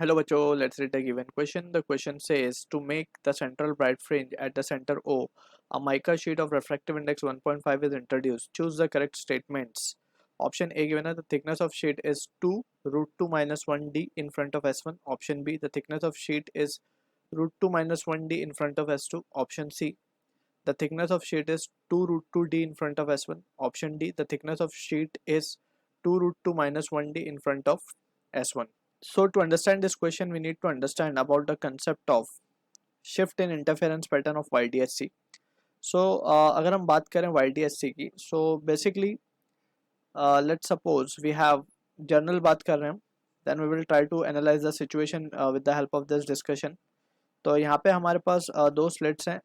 Hello बच्चों, let's read the given question. The question says to make the central bright fringe at the center O, a mica sheet of refractive index 1.5 is introduced. Choose the correct statements. Option A given the thickness of sheet is 2 root 2 minus 1d in front of S1. Option B, the thickness of sheet is root 2 minus 1d in front of S2. Option C, the thickness of sheet is 2 root 2d in front of S1. Option D, the thickness of sheet is 2 root 2 minus 1d in front of S1. So to understand this question, we need to understand about the concept of shift in interference pattern of YDSC. So अगर हम बात करें YDSC की, so basically let's suppose we have general बात कर रहे हैं, then we will try to analyze the situation with the help of this discussion. तो यहाँ पे हमारे पास दो slits हैं,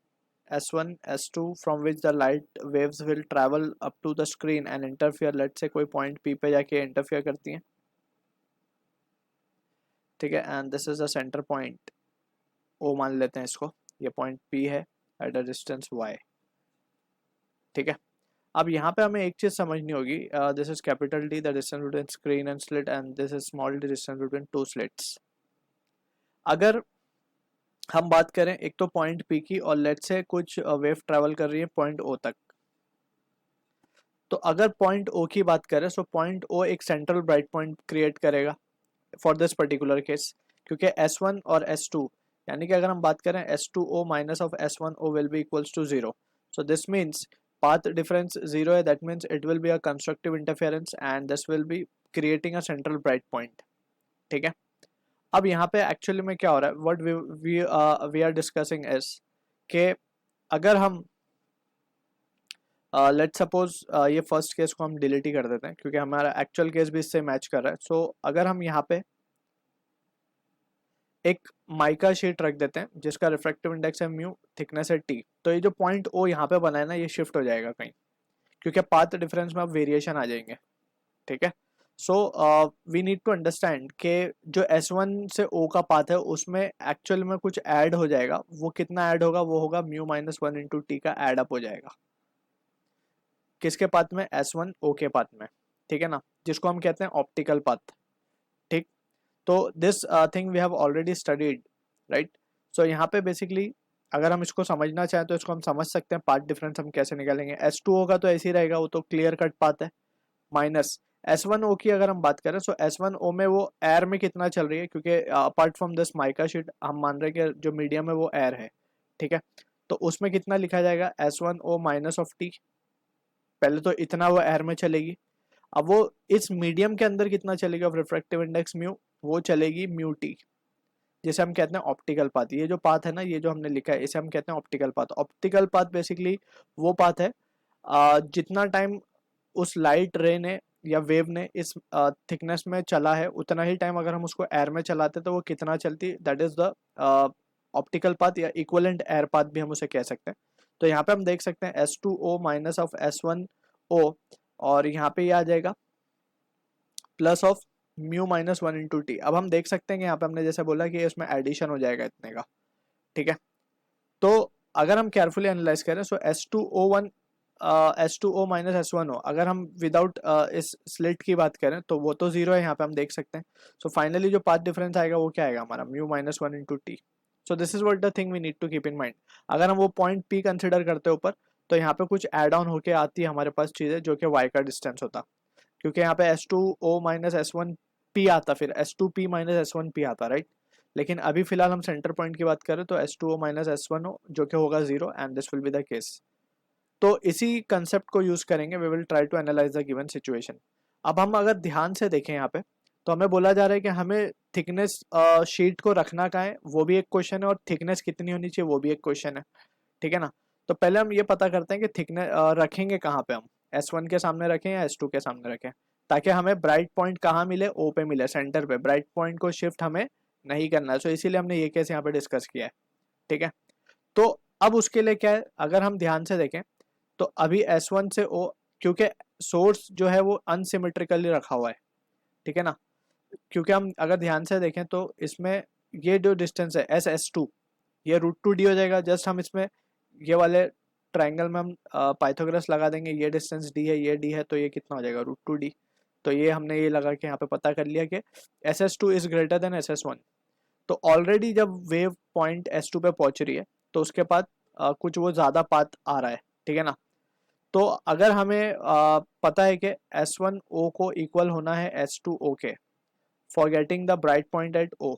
S1, S2 from which the light waves will travel up to the screen and interfere. let's say कोई point P पे जाके interfere करती हैं, ठीक है, and this is a center point O मान लेते हैं इसको, ये पॉइंट पी है एट अ डिस्टेंस वाई, ठीक है। अब यहाँ पे हमें एक चीज समझनी होगी, this is capital D the distance between screen and slit and this is small D distance between two slits. अगर हम बात करें एक तो पॉइंट पी की और लेट से कुछ वेव ट्रेवल कर रही है पॉइंट ओ तक, तो अगर पॉइंट ओ की बात करें सो पॉइंट ओ एक सेंट्रल ब्राइट पॉइंट क्रिएट करेगा फॉर दिस पर्टिकुलर केस, क्योंकि S1 और S2 यानी कि अगर हम बात करें S2O minus of S1O will be equals to zero, so this means path difference zero है, that means it will be a constructive interference and this will be creating a central bright point, ठीक है। अब यहाँ पे actually में क्या हो रहा है, what we are discussing is के अगर हम लेट्स सपोज ये फर्स्ट केस को हम डिलीट ही कर देते हैं क्योंकि हमारा एक्चुअल केस भी इससे मैच कर रहा है। सो अगर हम यहाँ पे एक माइका शीट रख देते हैं जिसका रिफ्रैक्टिव इंडेक्स है म्यू, थिकनेस है टी, तो ये जो पॉइंट ओ यहाँ पे बना है ना, ये शिफ्ट हो जाएगा कहीं, क्योंकि पाथ डिफरेंस में अब वेरिएशन आ जाएंगे, ठीक है। So we need to understand कि जो S1 से O का पाथ है उसमें एक्चुअल में कुछ ऐड हो जाएगा, वो कितना ऐड होगा, वो होगा mu minus one into T का ऐड अप हो जाएगा, किसके पाथ में, S1 O के पाथ में, ठीक है ना, जिसको हम कहते हैं ऑप्टिकल पाथ, ठीक। तो this thing we have already studied, right. So यहाँ पे बेसिकली अगर हम इसको समझना चाहें तो इसको हम समझ सकते हैं, पाथ डिफरेंस हम कैसे निकालेंगे। S2O का तो ऐसे ही रहेगा, वो तो क्लियर कट पाथ है, माइनस S1O की अगर हम बात करें सो S1O में वो एयर में कितना चल रही है, क्योंकि apart from this mica sheet हम मान रहे हैं कि जो मीडियम है वो एयर है, ठीक है। तो उसमें कितना लिखा जाएगा, S1O माइनस ऑफ टी, पहले तो इतना वो एयर में चलेगी, अब वो इस मीडियम के अंदर कितना चलेगी ऑफ रिफ्रैक्टिव इंडेक्स म्यू, वो चलेगी म्यू टी, जिसे हम कहते हैं ऑप्टिकल पाथ। ये जो पाथ है ना, ये जो हमने लिखा है इसे हम कहते हैं optical path. Optical path basically वो पाथ है जितना टाइम उस लाइट रे ने या वेव ने इस थिकनेस में चला है उतना ही टाइम अगर हम उसको एयर में चलाते तो वो कितना चलती, that is the optical path या इक्वलेंट एयर पाथ भी हम उसे कह सकते हैं। तो यहाँ पे हम देख सकते हैं S2O माइनस ऑफ S1O, और यहाँ पे ये आ जाएगा plus of mu minus one into t. अब हम देख सकते हैं कि यहाँ पे हमने जैसे बोला कि इसमें एडिशन हो जाएगा इतने का, ठीक है। तो अगर हम केयरफुली एनालाइज करें सो S2O1 S2O माइनस S1O, अगर हम विदाउट इस स्लिट की बात करें तो वो तो जीरो है, यहाँ पे हम देख सकते हैं। सो फाइनली जो पाथ डिफरेंस आएगा वो क्या आएगा हमारा, mu minus one into t. So this is what the thing we need to keep in mind. अगर हम वो पॉइंट पी कंसिडर करते हैं ऊपर, तो यहाँ पे कुछ एड ऑन होके आती है हमारे पास चीज़ें जो कि वाई का डिस्टेंस होता, क्योंकि यहाँ पे S2O माइनस S1P आता, फिर S2P माइनस S1P आता, राइट। लेकिन अभी फिलहाल हम सेंटर पॉइंट की बात करें तो S2O माइनस S1O जो कि होगा जीरो and this will be the case. तो इसी कंसेप्ट को यूज करेंगे, we will try to analyze the given situation. अब हम अगर ध्यान से देखें यहाँ पे, तो हमें बोला जा रहा है कि हमें थिकनेस शीट को रखना कहाँ है, वो भी एक क्वेश्चन है, और थिकनेस कितनी होनी चाहिए वो भी एक क्वेश्चन है, ठीक है ना। तो पहले हम ये पता करते हैं कि थिकनेस रखेंगे कहाँ पे, हम S1 के सामने रखें या S2 के सामने रखें, ताकि हमें ब्राइट पॉइंट कहाँ मिले, O पे मिले, सेंटर पे। ब्राइट पॉइंट को शिफ्ट हमें नहीं करना है, सो इसीलिए हमने ये केस यहाँ पे डिस्कस किया है, ठीक है। तो अब उसके लिए क्या है, अगर हम ध्यान से देखें तो अभी S1 से O, क्योंकि सोर्स जो है वो अनसिमेट्रिकली रखा हुआ है, ठीक है ना, क्योंकि हम अगर ध्यान से देखें तो इसमें ये जो डिस्टेंस है S2, ये रूट टू डी हो जाएगा। जस्ट हम इसमें ये वाले ट्राइंगल में हम पाइथागोरस लगा देंगे, ये डिस्टेंस डी है, ये डी है, तो ये कितना हो जाएगा रूट टू डी। तो ये हमने ये लगा के यहाँ पे पता कर लिया कि SS2 is greater than SS1। तो ऑलरेडी जब वेव पॉइंट S2 पे पहुंच रही है तो उसके बाद कुछ वो ज़्यादा पाथ आ रहा है, ठीक है ना। तो अगर हमें पता है कि S1O को इक्वल होना है S2O के for getting the bright point at O,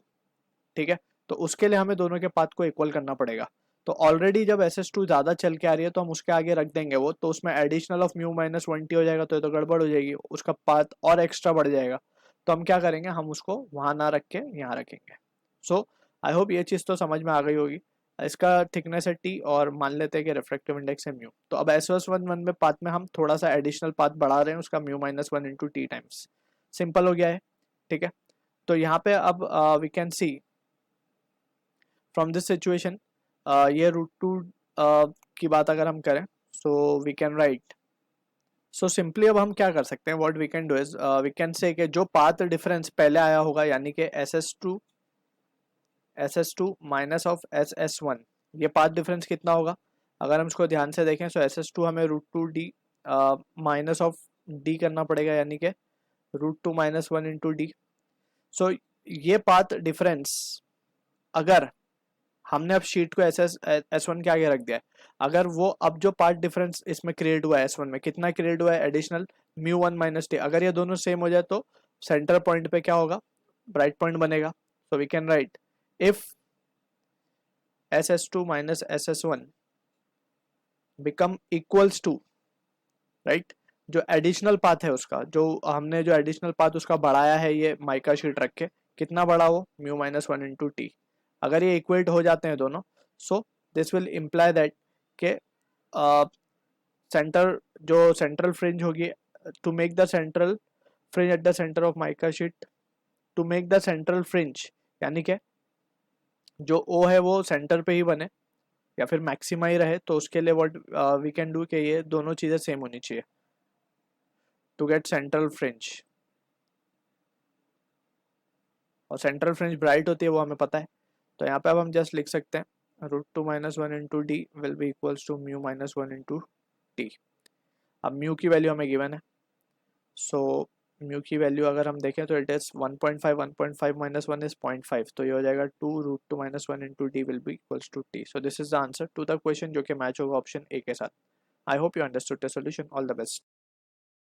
ठीक है, तो उसके लिए हमें दोनों के पाथ को इक्वल करना पड़ेगा। तो ऑलरेडी जब SS2 ज़्यादा चल के आ रही है तो हम उसके आगे रख देंगे वो, तो उसमें additional of mu minus 1t हो जाएगा, तो ये तो गड़बड़ हो जाएगी, उसका पाथ और एक्स्ट्रा बढ़ जाएगा। तो हम क्या करेंगे, हम उसको वहाँ ना रख के यहाँ रखेंगे। सो आई होप ये चीज़ तो समझ में आ गई होगी। इसका थिकनेस है टी और मान लेते हैं कि रिफ्रैक्टिव इंडेक्स है म्यू। तो अब SS11 में पाथ में हम थोड़ा सा एडिशनल पाथ बढ़ा रहे हैं, उसका mu minus 1 into t times. Simple हो गया है, ठीक है। तो यहाँ पे अब we can see from this situation, ये रूट टू की बात अगर हम करें, so we can write, so simply अब हम क्या कर सकते हैं, what we can do is we can say कि जो पाथ डिफरेंस पहले आया होगा यानी कि SS2 माइनस ऑफ SS1, ये पाथ डिफरेंस कितना होगा, अगर हम इसको ध्यान से देखें, सो SS2 हमें root two D minus of D करना पड़ेगा, यानी कि root two minus 1 into D. So ये पाथ डिफरेंस अगर हमने अब शीट को S1 के आगे रख दिया है, अगर वो अब जो पार्ट डिफरेंस इसमें क्रिएट हुआ है S1 में, कितना क्रिएट हुआ है एडिशनल म्यू 1 माइनस टी, अगर ये दोनों सेम हो जाए तो सेंटर पॉइंट पे क्या होगा, ब्राइट पॉइंट बनेगा। So we can write if SS2 minus SS1 become equals to, right, जो एडिशनल पाथ है उसका, जो हमने जो एडिशनल पाथ उसका बढ़ाया है ये माइका शीट रख के, कितना बढ़ा वो म्यू माइनस 1 इंटू टी, अगर ये इक्वेट हो जाते हैं दोनों, so this will imply that के सेंटर जो सेंट्रल फ्रिंज होगी, to make the central fringe at the center of mica sheet, to make the central fringe, यानी कि जो ओ है वो सेंटर पे ही बने या फिर मैक्सिमा ही रहे, तो उसके लिए व्हाट वी कैन डू कि ये दोनों चीज़ें सेम होनी चाहिए टू गेट सेंट्रल फ्रिंज, और सेंट्रल फ्रिंज ब्राइट होती है वो हमें पता है। तो यहाँ पे अब हम जस्ट लिख सकते हैं root two minus 1 into d will be equals to mu minus 1 into t. अब म्यू की वैल्यू हमें गिवन है, सो म्यू की वैल्यू अगर हम देखें तो इट इज़ 1.5, 1.5 माइनस 1 इज 0.5, तो ये हो जाएगा 2 root two minus 1 into d will be equals to t. So this is the answer to the question जो कि मैच होगा ऑप्शन ए के साथ। I hope you understood the solution. All the best.